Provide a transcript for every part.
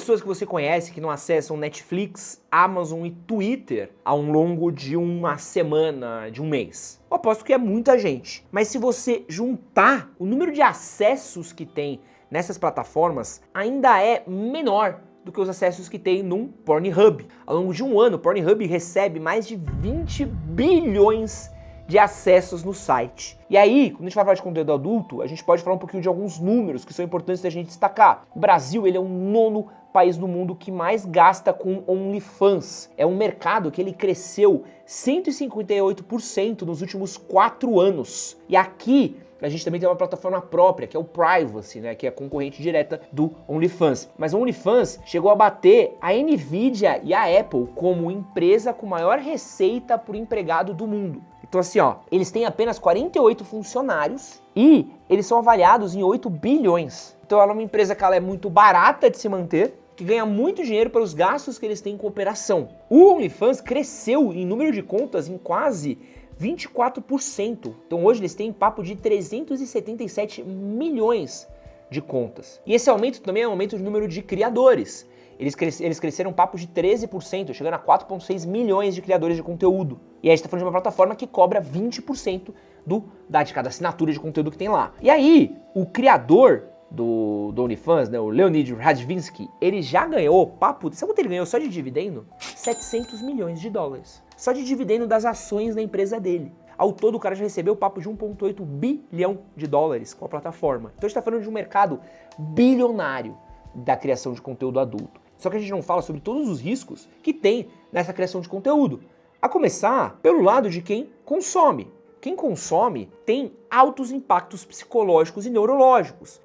pessoas que você conhece que não acessam Netflix, Amazon e Twitter ao longo de uma semana, de um mês? Eu aposto que é muita gente. Mas se você juntar o número de acessos que tem nessas plataformas, ainda é menor do que os acessos que tem num Pornhub. Ao longo de um ano, o Pornhub recebe mais de 20 bilhões de acessos no site. E aí, quando a gente vai falar de conteúdo adulto, a gente pode falar um pouquinho de alguns números que são importantes da gente destacar. O Brasil, ele é o 9º país do mundo que mais gasta com OnlyFans. É um mercado que ele cresceu 158% nos últimos 4 anos. E aqui a gente também tem uma plataforma própria, que é o Privacy, né, que é a concorrente direta do OnlyFans. Mas o OnlyFans chegou a bater a Nvidia e a Apple como empresa com maior receita por empregado do mundo. Então assim, ó, eles têm apenas 48 funcionários e eles são avaliados em 8 bilhões. Então ela é uma empresa que ela é muito barata de se manter, que ganha muito dinheiro pelos gastos que eles têm com operação. O OnlyFans cresceu em número de contas em quase 24%. Então hoje eles têm papo de 377 milhões de contas. E esse aumento também é um aumento de número de criadores. Eles cresceram papo de 13%, chegando a 4,6 milhões de criadores de conteúdo. E aí a gente tá falando de uma plataforma que cobra 20% de cada assinatura de conteúdo que tem lá. E aí, o criador do OnlyFans, né, o Leonid Radvinsky, ele já ganhou papo... Sabe quanto ele ganhou só de dividendo? 700 milhões de dólares. Só de dividendo das ações da empresa dele. Ao todo, o cara já recebeu papo de 1,8 bilhão de dólares com a plataforma. Então a gente tá falando de um mercado bilionário da criação de conteúdo adulto. Só que a gente não fala sobre todos os riscos que tem nessa criação de conteúdo. A começar pelo lado de quem consome. Quem consome tem altos impactos psicológicos e neurológicos.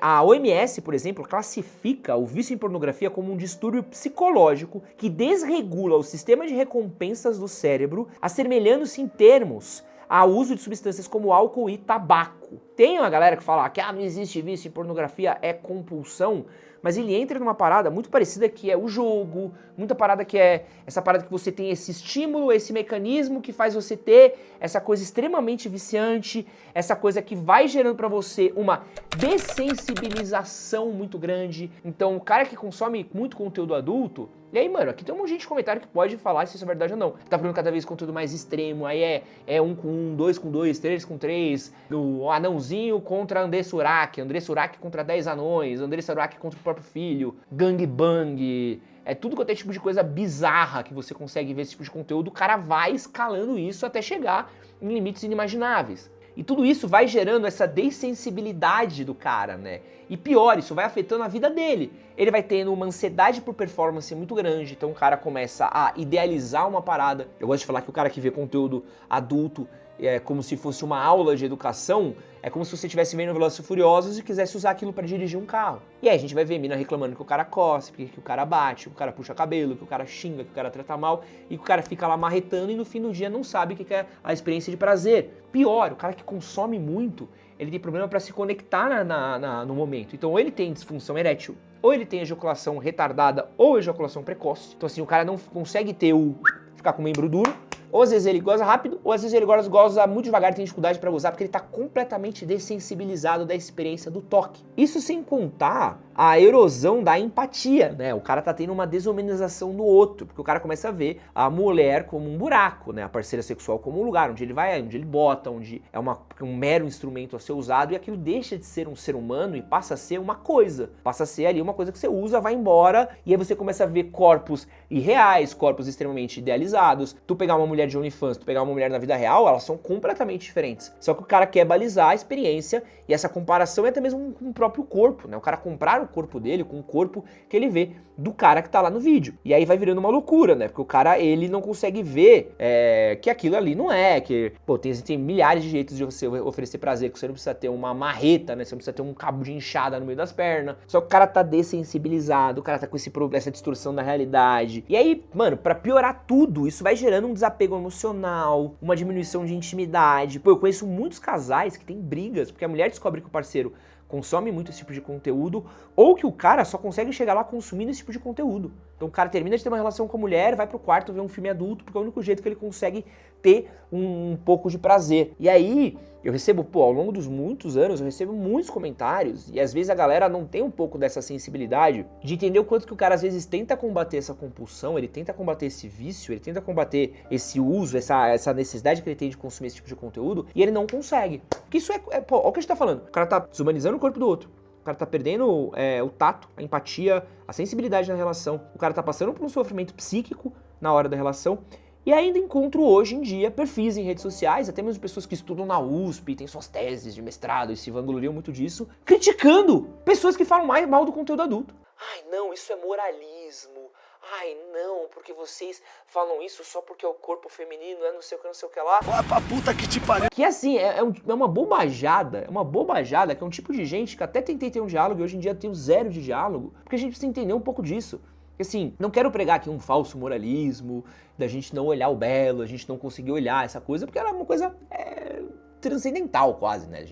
A OMS, por exemplo, classifica o vício em pornografia como um distúrbio psicológico que desregula o sistema de recompensas do cérebro, assemelhando-se em termos ao uso de substâncias como álcool e tabaco. Tem uma galera que fala que não existe vício em pornografia, é compulsão, mas ele entra numa parada muito parecida que é o jogo, muita parada que é essa parada que você tem esse estímulo, esse mecanismo que faz você ter essa coisa extremamente viciante, essa coisa que vai gerando pra você uma dessensibilização muito grande. Então o cara que consome muito conteúdo adulto, e aí, mano, aqui tem um monte de gente de comentário que pode falar se isso é verdade ou não. Tá falando cada vez conteúdo mais extremo, aí é 1 com 1, 2 com 2, 3 com 3, o anãozinho contra André Surak contra 10 anões, André Surak contra o próprio filho, gangbang, é tudo quanto é tipo de coisa bizarra que você consegue ver esse tipo de conteúdo, o cara vai escalando isso até chegar em limites inimagináveis. E tudo isso vai gerando essa dessensibilidade do cara, né? E pior, isso vai afetando a vida dele. Ele vai tendo uma ansiedade por performance muito grande, então o cara começa a idealizar uma parada. Eu gosto de falar que o cara que vê conteúdo adulto é como se fosse uma aula de educação, é como se você estivesse vendo Velozes e Furiosos e quisesse usar aquilo para dirigir um carro. E aí a gente vai ver mina reclamando que o cara cospe, que o cara bate, que o cara puxa cabelo, que o cara xinga, que o cara trata mal, e que o cara fica lá marretando e no fim do dia não sabe o que é a experiência de prazer. Pior, o cara que consome muito, ele tem problema para se conectar no momento. Então ou ele tem disfunção erétil, ou ele tem ejaculação retardada ou ejaculação precoce. Então assim, o cara não consegue ter ficar com o membro duro. Ou às vezes ele goza rápido, ou às vezes ele goza muito devagar e tem dificuldade para gozar porque ele tá completamente dessensibilizado da experiência do toque. Isso sem contar a erosão da empatia, né? O cara tá tendo uma desumanização no outro, porque o cara começa a ver a mulher como um buraco, né? A parceira sexual como um lugar onde ele vai, onde ele bota, onde é um mero instrumento a ser usado, e aquilo deixa de ser um ser humano e passa a ser uma coisa. Passa a ser ali uma coisa que você usa, vai embora, e aí você começa a ver corpos irreais, corpos extremamente idealizados. Tu pegar uma mulher de OnlyFans, tu pegar uma mulher na vida real, elas são completamente diferentes. Só que o cara quer balizar a experiência, e essa comparação é até mesmo com o próprio corpo, né? O cara comprar o corpo dele com o corpo que ele vê do cara que tá lá no vídeo. E aí vai virando uma loucura, né? Porque o cara, ele não consegue ver que aquilo ali não é, que, pô, tem milhares de jeitos de você oferecer prazer, que você não precisa ter uma marreta, né? Você não precisa ter um cabo de enxada no meio das pernas. Só que o cara tá dessensibilizado, o cara tá com essa distorção da realidade. E aí, mano, pra piorar tudo, isso vai gerando um desapego emocional, uma diminuição de intimidade. Pô, eu conheço muitos casais que têm brigas, porque a mulher descobre que o parceiro consome muito esse tipo de conteúdo, ou que o cara só consegue chegar lá consumindo esse tipo de conteúdo. Então o cara termina de ter uma relação com a mulher, vai pro quarto ver um filme adulto, porque é o único jeito que ele consegue ter um pouco de prazer. E aí, eu recebo, ao longo dos muitos anos, eu recebo muitos comentários, e às vezes a galera não tem um pouco dessa sensibilidade de entender o quanto que o cara às vezes tenta combater essa compulsão, ele tenta combater esse vício, ele tenta combater esse uso, essa necessidade que ele tem de consumir esse tipo de conteúdo, e ele não consegue. Porque isso olha o que a gente tá falando, o cara tá desumanizando o corpo do outro, o cara tá perdendo o tato, a empatia, a sensibilidade na relação, o cara tá passando por um sofrimento psíquico na hora da relação. E ainda encontro hoje em dia perfis em redes sociais, até mesmo pessoas que estudam na USP, têm suas teses de mestrado e se vangloriam muito disso, criticando pessoas que falam mais mal do conteúdo adulto. Ai não, isso é moralismo. Ai não, porque vocês falam isso só porque é o corpo feminino, é não sei o que lá. Vai pra puta que te pariu. Que assim, é uma bobajada, que é um tipo de gente que até tentei ter um diálogo e hoje em dia tenho zero de diálogo, porque a gente precisa entender um pouco disso. Assim, não quero pregar aqui um falso moralismo, da gente não olhar o belo, a gente não conseguir olhar essa coisa, porque ela é uma coisa transcendental quase, né?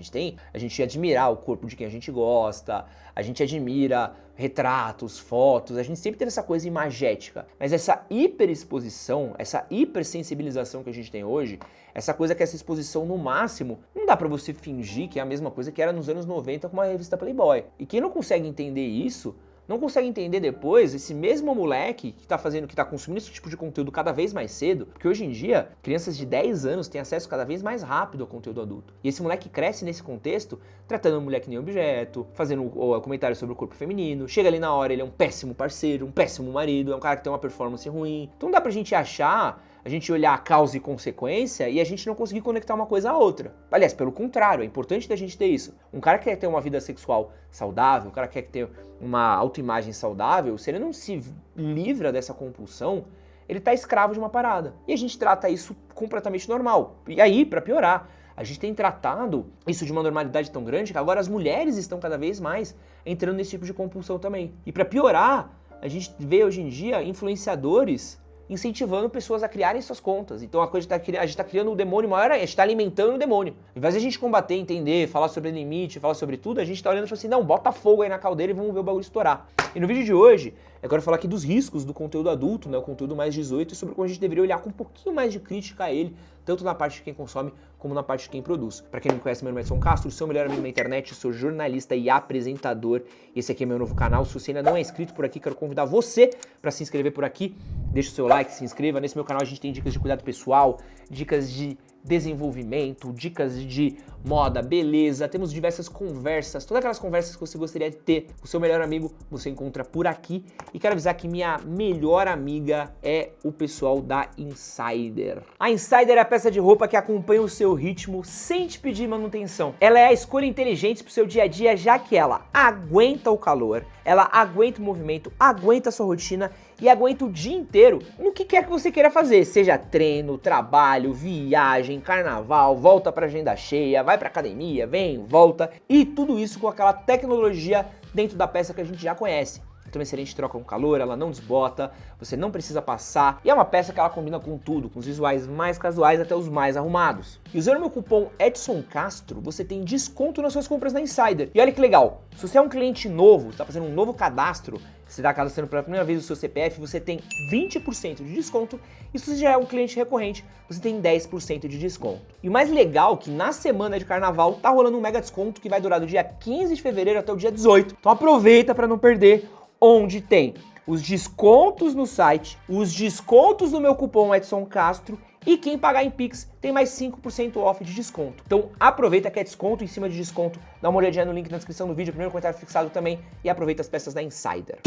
A gente admirar o corpo de quem a gente gosta, a gente admira retratos, fotos, a gente sempre teve essa coisa imagética. Mas essa hiperexposição, essa hipersensibilização que a gente tem hoje, essa coisa que é essa exposição no máximo, não dá pra você fingir que é a mesma coisa que era nos anos 90 com uma revista Playboy. E quem não consegue entender isso, não consegue entender depois esse mesmo moleque que tá consumindo esse tipo de conteúdo cada vez mais cedo, porque hoje em dia, crianças de 10 anos têm acesso cada vez mais rápido ao conteúdo adulto. E esse moleque cresce nesse contexto, tratando a mulher que nem objeto, fazendo comentário sobre o corpo feminino, chega ali na hora, ele é um péssimo parceiro, um péssimo marido, é um cara que tem uma performance ruim. Então não dá pra gente achar, a gente olhar a causa e consequência e a gente não conseguir conectar uma coisa à outra. Aliás, pelo contrário, é importante da gente ter isso. Um cara que quer ter uma vida sexual saudável, um cara que quer ter uma autoimagem saudável, se ele não se livra dessa compulsão, ele tá escravo de uma parada. E a gente trata isso completamente normal. E aí, pra piorar, a gente tem tratado isso de uma normalidade tão grande que agora as mulheres estão cada vez mais entrando nesse tipo de compulsão também. E pra piorar, a gente vê hoje em dia influenciadores incentivando pessoas a criarem suas contas. Então a gente tá criando um demônio maior, a gente tá alimentando o demônio. Ao invés de a gente combater, entender, falar sobre limite, falar sobre tudo, a gente tá olhando e falando assim, não, bota fogo aí na caldeira e vamos ver o bagulho estourar. E no vídeo de hoje, eu quero falar aqui dos riscos do conteúdo adulto, né, o conteúdo mais 18, e sobre como a gente deveria olhar com um pouquinho mais de crítica a ele, tanto na parte de quem consome, como na parte de quem produz. Pra quem não me conhece, meu nome é Edson Castro, sou o melhor amigo na internet, sou jornalista e apresentador. Esse aqui é meu novo canal. Se você ainda não é inscrito por aqui, quero convidar você para se inscrever por aqui. Deixa o seu like, se inscreva. Nesse meu canal a gente tem dicas de cuidado pessoal, dicas de desenvolvimento, dicas de moda, beleza, temos diversas conversas, todas aquelas conversas que você gostaria de ter com o seu melhor amigo, você encontra por aqui. E quero avisar que minha melhor amiga é o pessoal da Insider. A Insider é a peça de roupa que acompanha o seu ritmo sem te pedir manutenção. Ela é a escolha inteligente pro seu dia a dia, já que ela aguenta o calor, ela aguenta o movimento, aguenta a sua rotina e aguenta o dia inteiro no que quer que você queira fazer, seja treino, trabalho, viagem, carnaval, volta pra agenda cheia, vai pra academia, vem, volta, e tudo isso com aquela tecnologia dentro da peça que a gente já conhece. Então, excelente troca com calor, ela não desbota, você não precisa passar, e é uma peça que ela combina com tudo, com os visuais mais casuais até os mais arrumados. E usando meu cupom Edson Castro, você tem desconto nas suas compras na Insider. E olha que legal, se você é um cliente novo, está fazendo um novo cadastro, você está cadastrando pela primeira vez o seu CPF, você tem 20% de desconto, e se você já é um cliente recorrente, você tem 10% de desconto. E o mais legal é que na semana de carnaval tá rolando um mega desconto que vai durar do dia 15 de fevereiro até o dia 18. Então aproveita para não perder, onde tem os descontos no site, os descontos no meu cupom Edson Castro, e quem pagar em Pix tem mais 5% off de desconto. Então aproveita que é desconto em cima de desconto, dá uma olhadinha no link na descrição do vídeo, primeiro comentário fixado também, e aproveita as peças da Insider.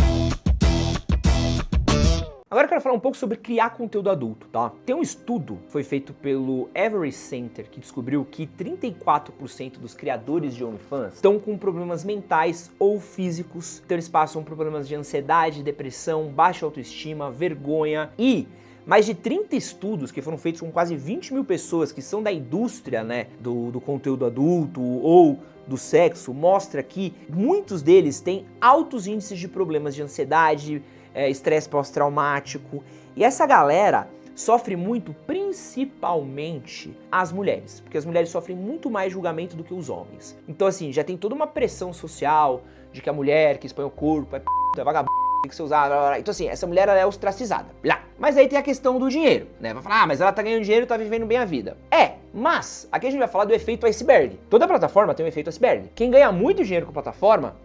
Agora eu quero falar um pouco sobre criar conteúdo adulto, tá? Tem um estudo que foi feito pelo Everest Center que descobriu que 34% dos criadores de OnlyFans estão com problemas mentais ou físicos. Então eles passam por problemas de ansiedade, depressão, baixa autoestima, vergonha, e mais de 30 estudos que foram feitos com quase 20 mil pessoas que são da indústria, né, do conteúdo adulto ou do sexo, mostra que muitos deles têm altos índices de problemas de ansiedade, estresse pós-traumático, e essa galera sofre muito, principalmente as mulheres, porque as mulheres sofrem muito mais julgamento do que os homens. Então assim, já tem toda uma pressão social de que a mulher que expõe o corpo é p***, é vagabunda, tem que ser usada, blá, blá, blá. Então assim, essa mulher ela é ostracizada. Blá. Mas aí tem a questão do dinheiro, né? Vai falar, mas ela tá ganhando dinheiro e tá vivendo bem a vida. Mas aqui a gente vai falar do efeito iceberg. Toda plataforma tem um efeito iceberg. Quem ganha muito dinheiro com a plataforma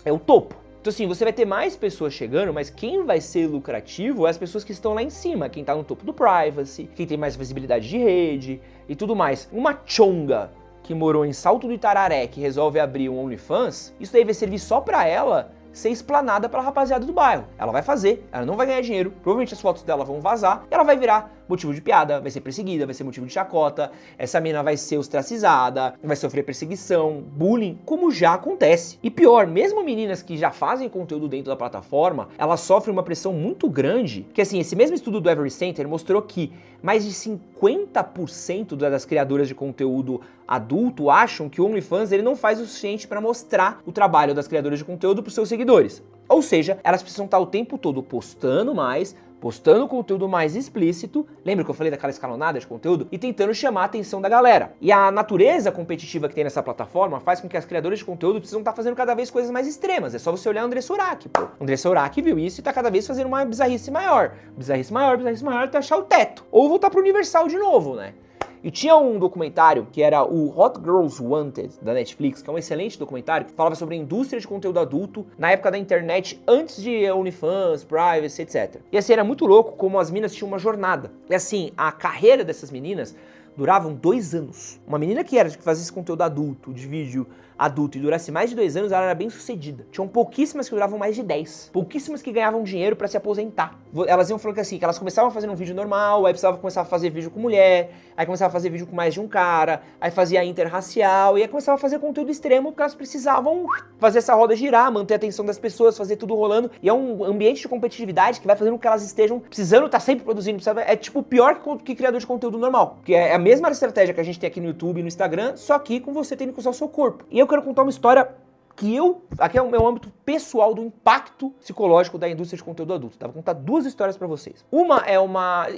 é o topo. Então assim, você vai ter mais pessoas chegando, mas quem vai ser lucrativo é as pessoas que estão lá em cima, quem tá no topo do privacy, quem tem mais visibilidade de rede e tudo mais. Uma chonga que morou em Salto do Itararé, que resolve abrir um OnlyFans, isso daí vai servir só pra ela ser explanada pela rapaziada do bairro. Ela vai fazer, ela não vai ganhar dinheiro, provavelmente as fotos dela vão vazar, e ela vai virar motivo de piada, vai ser perseguida, vai ser motivo de chacota, essa mina vai ser ostracizada, vai sofrer perseguição, bullying, como já acontece. E pior, mesmo meninas que já fazem conteúdo dentro da plataforma, elas sofrem uma pressão muito grande, que assim, esse mesmo estudo do Every Center mostrou que mais de 50% das criadoras de conteúdo adulto acham que o OnlyFans ele não faz o suficiente para mostrar o trabalho das criadoras de conteúdo para os seus seguidores. Ou seja, elas precisam estar o tempo todo postando mais, postando conteúdo mais explícito, lembra que eu falei daquela escalonada de conteúdo? E tentando chamar a atenção da galera. E a natureza competitiva que tem nessa plataforma faz com que as criadoras de conteúdo precisam estar fazendo cada vez coisas mais extremas. É só você olhar o Andressa Urach, pô. O Andressa Urach viu isso e tá cada vez fazendo uma bizarrice maior. Bizarrice maior até achar o teto. Ou voltar pro Universal de novo, né? E tinha um documentário que era o Hot Girls Wanted, da Netflix, que é um excelente documentário, que falava sobre a indústria de conteúdo adulto na época da internet, antes de OnlyFans, Privacy, etc. E assim, era muito louco como as minas tinham uma jornada. E assim, a carreira dessas meninas duravam 2 anos. Uma menina que fazia esse conteúdo adulto, de vídeo adulto, e durasse mais de 2 anos, ela era bem sucedida. Tinham pouquíssimas que duravam mais de 10. Pouquíssimas que ganhavam dinheiro pra se aposentar. Elas iam falando que assim, que elas começavam fazendo um vídeo normal, aí precisavam começar a fazer vídeo com mulher, aí começava a fazer vídeo com mais de um cara, aí fazia interracial, e aí começava a fazer conteúdo extremo, porque elas precisavam fazer essa roda girar, manter a atenção das pessoas, fazer tudo rolando. E é um ambiente de competitividade que vai fazendo com que elas estejam precisando estar sempre produzindo. É tipo pior que criador de conteúdo normal. Que é a mesma estratégia que a gente tem aqui no YouTube e no Instagram, só que com você tendo que usar o seu corpo. E eu quero contar uma história que aqui é o meu âmbito pessoal do impacto psicológico da indústria de conteúdo adulto. Tá? Vou contar 2 histórias pra vocês. Uma é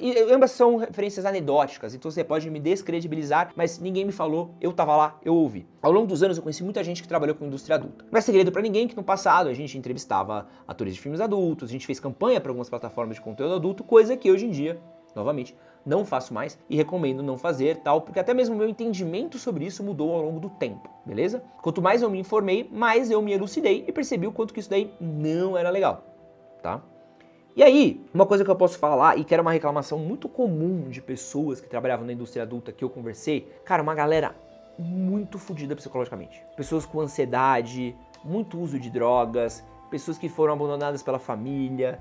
e ambas são referências anedóticas, então você pode me descredibilizar, mas ninguém me falou, eu tava lá, eu ouvi. Ao longo dos anos eu conheci muita gente que trabalhou com indústria adulta. Não é segredo pra ninguém que no passado a gente entrevistava atores de filmes adultos, a gente fez campanha pra algumas plataformas de conteúdo adulto, coisa que hoje em dia, novamente, não faço mais e recomendo não fazer, tal, porque até mesmo o meu entendimento sobre isso mudou ao longo do tempo, beleza? Quanto mais eu me informei, mais eu me elucidei e percebi o quanto que isso daí não era legal, tá? E aí, uma coisa que eu posso falar, e que era uma reclamação muito comum de pessoas que trabalhavam na indústria adulta que eu conversei, cara, uma galera muito fodida psicologicamente. Pessoas com ansiedade, muito uso de drogas, pessoas que foram abandonadas pela família,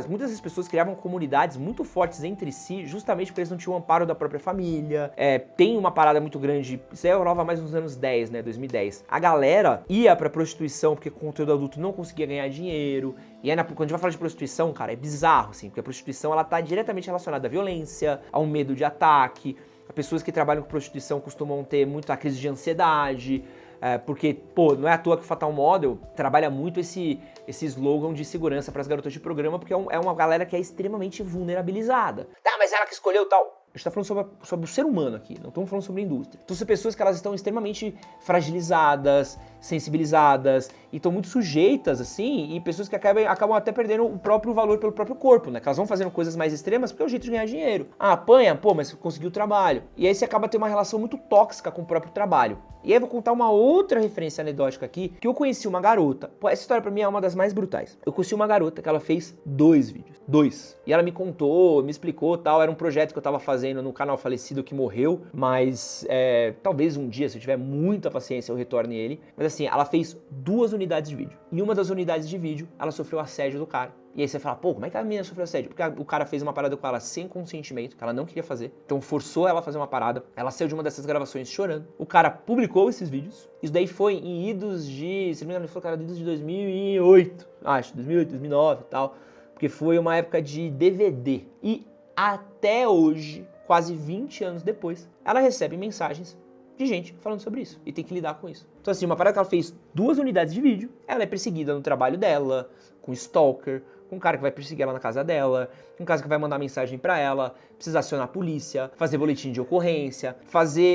muitas das pessoas criavam comunidades muito fortes entre si, justamente porque eles não tinham o amparo da própria família. Tem uma parada muito grande, isso aí rolava mais nos anos 10, né, 2010. A galera ia pra prostituição porque com conteúdo adulto não conseguia ganhar dinheiro, e aí quando a gente vai falar de prostituição, cara, é bizarro, assim, porque a prostituição, ela tá diretamente relacionada à violência, ao medo de ataque. As pessoas que trabalham com prostituição costumam ter muita crise de ansiedade, porque, pô, não é à toa que o Fatal Model trabalha muito esse slogan de segurança para as garotas de programa, porque é uma galera que é extremamente vulnerabilizada. Tá, mas ela que escolheu tal. A gente tá falando sobre o ser humano aqui, não estamos falando sobre a indústria. Então são pessoas que elas estão extremamente fragilizadas, sensibilizadas, e estão muito sujeitas, assim, e pessoas que acabam até perdendo o próprio valor pelo próprio corpo, né? Que elas vão fazendo coisas mais extremas porque é o jeito de ganhar dinheiro. Ah, apanha, pô, mas conseguiu o trabalho. E aí você acaba tendo uma relação muito tóxica com o próprio trabalho. E aí eu vou contar uma outra referência anedótica aqui, que eu conheci uma garota. Pô, essa história pra mim é uma das mais brutais. Eu conheci uma garota que ela fez 2 vídeos. 2. E ela me contou, me explicou, tal, era um projeto que eu tava fazendo no canal falecido que morreu, mas talvez um dia, se eu tiver muita paciência, eu retorne ele. Mas assim, ela fez 2 unidades de vídeo. Em uma das unidades de vídeo, ela sofreu assédio do cara. E aí você fala, pô, como é que a menina sofreu assédio? Porque o cara fez uma parada com ela sem consentimento, que ela não queria fazer. Então forçou ela a fazer uma parada. Ela saiu de uma dessas gravações chorando. O cara publicou esses vídeos. Isso daí foi em idos de, se não me engano, ele falou que era idos de 2008. Acho, 2008, 2009 e tal. Porque foi uma época de DVD. E até hoje, quase 20 anos depois, ela recebe mensagens de gente falando sobre isso. E tem que lidar com isso. Então assim, uma parada que ela fez 2 unidades de vídeo. Ela é perseguida no trabalho dela, com stalker, com um cara que vai perseguir ela na casa dela, um cara que vai mandar mensagem pra ela, precisa acionar a polícia, fazer boletim de ocorrência,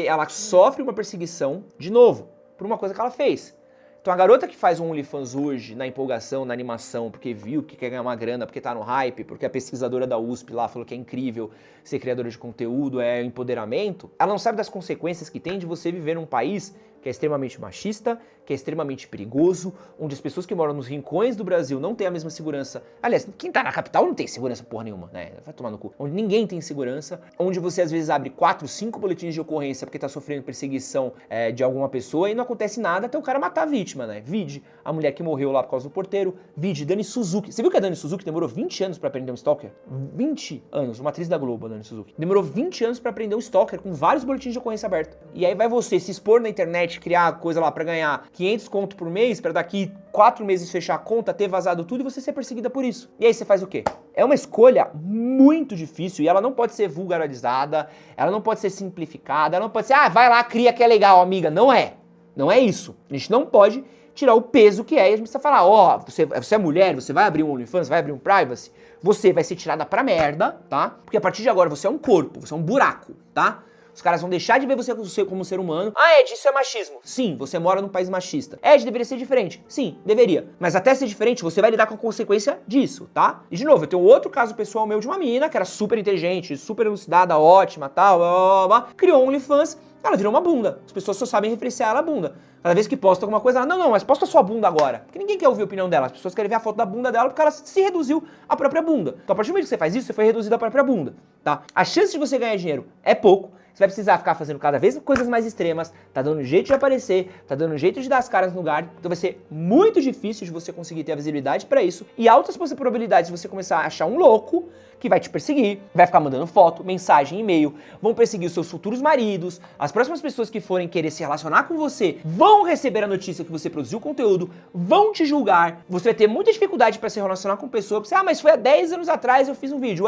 ela sofre uma perseguição, de novo, por uma coisa que ela fez. Então a garota que faz um OnlyFans hoje, na empolgação, na animação, porque viu que quer ganhar uma grana, porque tá no hype, porque a pesquisadora da USP lá falou que é incrível ser criadora de conteúdo, é empoderamento, ela não sabe das consequências que tem de você viver num país que é extremamente machista, que é extremamente perigoso, onde as pessoas que moram nos rincões do Brasil não têm a mesma segurança. Aliás, quem tá na capital não tem segurança porra nenhuma, né? Vai tomar no cu. Onde ninguém tem segurança, onde você às vezes abre 4, 5 boletins de ocorrência porque tá sofrendo perseguição de alguma pessoa e não acontece nada até o cara matar a vítima, né? Vide a mulher que morreu lá por causa do porteiro, vide Dani Suzuki. Você viu que a Dani Suzuki demorou 20 anos pra prender um stalker? 20 anos, uma atriz da Globo, a Dani Suzuki. Demorou 20 anos pra prender um stalker com vários boletins de ocorrência abertos. E aí vai você se expor na internet, criar coisa lá pra ganhar 500 conto por mês, pra daqui 4 meses fechar a conta, ter vazado tudo e você ser perseguida por isso. E aí você faz o quê? É uma escolha muito difícil e ela não pode ser vulgarizada, ela não pode ser simplificada, ela não pode ser, vai lá, cria que é legal, amiga. Não é. Não é isso. A gente não pode tirar o peso que é e a gente precisa falar, você é mulher, você vai abrir um OnlyFans, vai abrir um privacy, você vai ser tirada pra merda, tá? Porque a partir de agora você é um corpo, você é um buraco, tá? Os caras vão deixar de ver você como ser humano. Ed, isso é machismo. Sim, você mora num país machista. Ed, deveria ser diferente. Sim, deveria. Mas até ser diferente, você vai lidar com a consequência disso, tá? E de novo, eu tenho outro caso pessoal meu de uma menina que era super inteligente, super elucidada, ótima, tal, criou um OnlyFans, ela virou uma bunda. As pessoas só sabem referenciar ela a bunda. Cada vez que posta alguma coisa, ela, não, mas posta sua bunda agora. Porque ninguém quer ouvir a opinião dela. As pessoas querem ver a foto da bunda dela porque ela se reduziu à própria bunda. Então, a partir do momento que você faz isso, você foi reduzido à própria bunda, tá? A chance de você ganhar dinheiro é pouco. Você vai precisar ficar fazendo cada vez coisas mais extremas, tá dando jeito de aparecer, tá dando jeito de dar as caras no lugar, então vai ser muito difícil de você conseguir ter a visibilidade pra isso e altas probabilidades de você começar a achar um louco que vai te perseguir, vai ficar mandando foto, mensagem, e-mail, vão perseguir os seus futuros maridos, as próximas pessoas que forem querer se relacionar com você vão receber a notícia que você produziu conteúdo, vão te julgar, você vai ter muita dificuldade pra se relacionar com pessoa, porque mas foi há 10 anos atrás eu fiz um vídeo,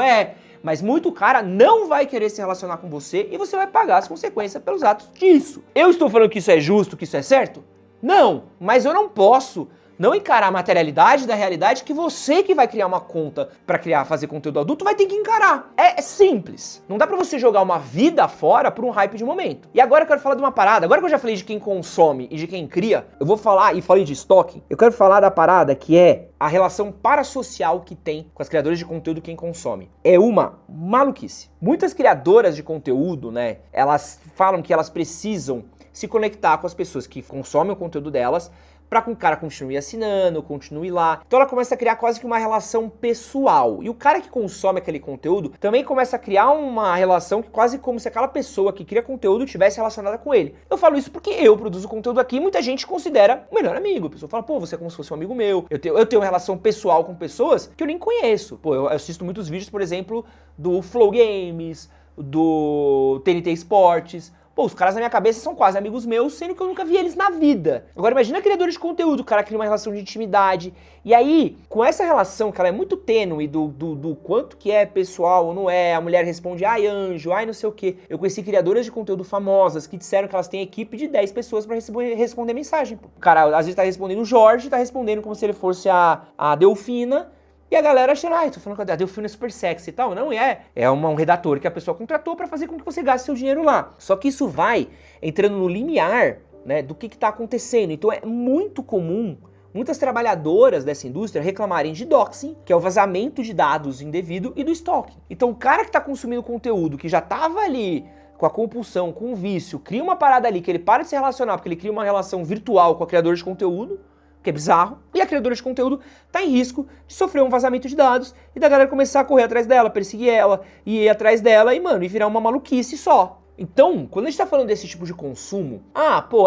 mas muito cara não vai querer se relacionar com você e você vai pagar as consequências pelos atos disso. Eu estou falando que isso é justo, que isso é certo? Não, mas eu não posso não encarar a materialidade da realidade que você que vai criar uma conta pra fazer conteúdo adulto vai ter que encarar. É simples. Não dá pra você jogar uma vida fora por um hype de momento. E agora eu quero falar de uma parada. Agora que eu já falei de quem consome e de quem cria, eu vou falar, e falei de stalking, eu quero falar da parada que é a relação parasocial que tem com as criadoras de conteúdo quem consome. É uma maluquice. Muitas criadoras de conteúdo, né, elas falam que elas precisam se conectar com as pessoas que consomem o conteúdo delas pra que o cara continue assinando, continue lá. Então ela começa a criar quase que uma relação pessoal. E o cara que consome aquele conteúdo também começa a criar uma relação que quase como se aquela pessoa que cria conteúdo tivesse relacionada com ele. Eu falo isso porque eu produzo conteúdo aqui e muita gente considera o melhor amigo. A pessoa fala, pô, você é como se fosse um amigo meu. Eu tenho uma relação pessoal com pessoas que eu nem conheço. Pô, eu assisto muitos vídeos, por exemplo, do Flow Games, do TNT Esportes. Pô, os caras na minha cabeça são quase amigos meus, sendo que eu nunca vi eles na vida. Agora imagina criadores de conteúdo, o cara cria uma relação de intimidade. E aí, com essa relação que ela é muito tênue do quanto que é pessoal ou não é, a mulher responde, ai anjo, ai não sei o quê. Eu conheci criadoras de conteúdo famosas que disseram que elas têm equipe de 10 pessoas pra responder mensagem. Pô. O cara às vezes tá respondendo o Jorge, tá respondendo como se ele fosse a Delfina. E a galera achando, tô falando que a Delfina é super sexy e tal. Não, é um redator que a pessoa contratou pra fazer com que você gaste seu dinheiro lá. Só que isso vai entrando no limiar, né, do que tá acontecendo. Então é muito comum muitas trabalhadoras dessa indústria reclamarem de doxing, que é o vazamento de dados indevido, e do stalking. Então o cara que tá consumindo conteúdo, que já tava ali com a compulsão, com o vício, cria uma parada ali que ele para de se relacionar, porque ele cria uma relação virtual com a criadora de conteúdo, que é bizarro, e a criadora de conteúdo tá em risco de sofrer um vazamento de dados e da galera começar a correr atrás dela, perseguir ela, e ir atrás dela e virar uma maluquice só. Então, quando a gente tá falando desse tipo de consumo,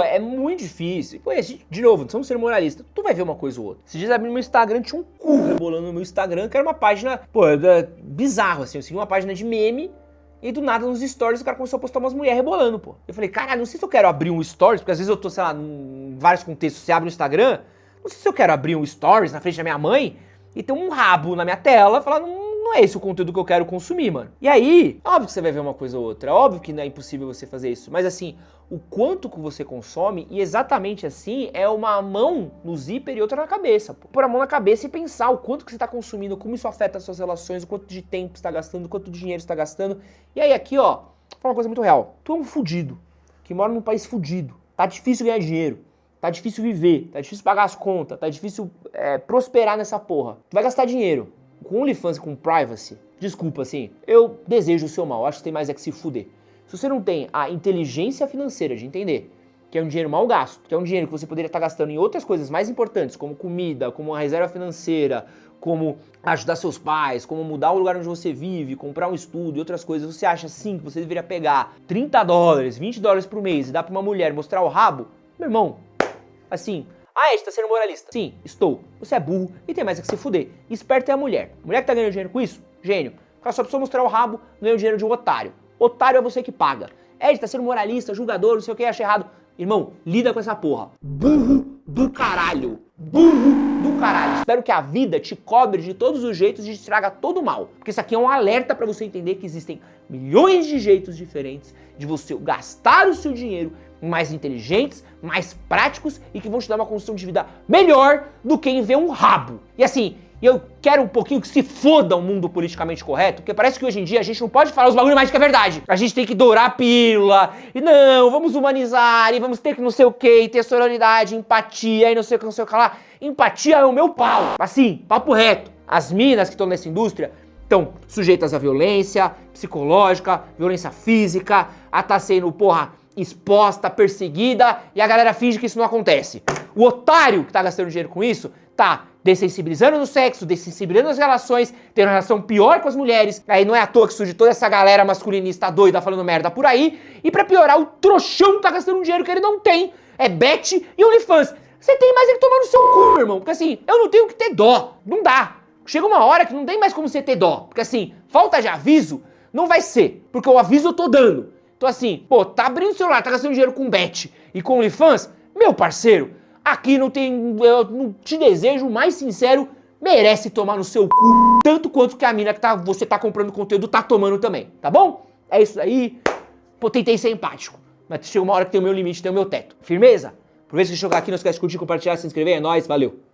é muito difícil. Pô, de novo, não somos ser moralista, tu vai ver uma coisa ou outra. Esses dias abri no meu Instagram, tinha um cu rebolando no meu Instagram, que era uma página, bizarro assim, eu segui uma página de meme, e do nada, nos stories, o cara começou a postar umas mulheres rebolando, pô. Eu falei, caralho, não sei se eu quero abrir um stories, porque às vezes eu tô, sei lá, em vários contextos, você abre o Instagram, não sei se eu quero abrir um stories na frente da minha mãe e ter um rabo na minha tela falando, não é esse o conteúdo que eu quero consumir, mano. E aí, óbvio que você vai ver uma coisa ou outra, óbvio que não é impossível você fazer isso, mas assim, o quanto que você consome, e exatamente assim, é uma mão no zíper e outra na cabeça, pô. Pôr a mão na cabeça e pensar o quanto que você tá consumindo, como isso afeta as suas relações, o quanto de tempo você tá gastando, o quanto de dinheiro você tá gastando. E aí aqui, ó, vou falar uma coisa muito real. Tu é um fudido, que mora num país fudido, tá difícil ganhar dinheiro. tá difícil viver, tá difícil pagar as contas, tá difícil prosperar nessa porra. Tu vai gastar dinheiro com OnlyFans e com privacy. Desculpa, assim, eu desejo o seu mal, acho que tem mais é que se fuder. Se você não tem a inteligência financeira de entender que é um dinheiro mal gasto, que é um dinheiro que você poderia estar gastando em outras coisas mais importantes, como comida, como uma reserva financeira, como ajudar seus pais, como mudar o lugar onde você vive, comprar um estudo e outras coisas, você acha sim que você deveria pegar $30, $20 por mês e dar pra uma mulher mostrar o rabo? Meu irmão, assim, Ed, tá sendo moralista. Sim, estou. Você é burro e tem mais é que se fuder. Esperto é a mulher. A mulher que tá ganhando dinheiro com isso, gênio. Ela só precisa mostrar o rabo, ganha o dinheiro de um otário. Otário é você que paga. Ed, tá sendo moralista, julgador, não sei o que, acha errado. Irmão, lida com essa porra. Burro do caralho. Burro do caralho. Espero que a vida te cobre de todos os jeitos e te traga todo o mal. Porque isso aqui é um alerta pra você entender que existem milhões de jeitos diferentes de você gastar o seu dinheiro mais inteligentes, mais práticos e que vão te dar uma condição de vida melhor do que em ver um rabo. E assim, eu quero um pouquinho que se foda o mundo politicamente correto, porque parece que hoje em dia a gente não pode falar os bagulho mais que é verdade. A gente tem que dourar a pílula, e não, vamos humanizar, e vamos ter que não sei o que, e ter sororidade, empatia, e não sei o que, não sei o que lá. Empatia é o meu pau. Assim, papo reto. As minas que estão nessa indústria estão sujeitas à violência psicológica, violência física, a estar sendo, porra, exposta, perseguida, e a galera finge que isso não acontece. O otário que tá gastando dinheiro com isso tá dessensibilizando no sexo, dessensibilizando nas relações, tendo uma relação pior com as mulheres. Aí não é à toa que surge toda essa galera masculinista doida falando merda por aí. E pra piorar, o trouxão tá gastando um dinheiro que ele não tem. É Bet e OnlyFans. Você tem mais é que tomar no seu cu, meu irmão. Porque assim, eu não tenho que ter dó. Não dá. Chega uma hora que não tem mais como você ter dó. Porque assim, falta de aviso não vai ser. Porque o aviso eu tô dando. Então assim, pô, tá abrindo o celular, tá gastando dinheiro com Bet e com OnlyFans? Meu parceiro, aqui não tem, eu não te desejo, o mais sincero, merece tomar no seu cu, tanto quanto que a mina que você tá comprando conteúdo tá tomando também, tá bom? É isso aí, pô, tentei ser empático, mas chega uma hora que tem o meu limite, tem o meu teto. Firmeza? Aproveita que você jogar aqui, não esquece de curtir, compartilhar, se inscrever, é nóis, valeu!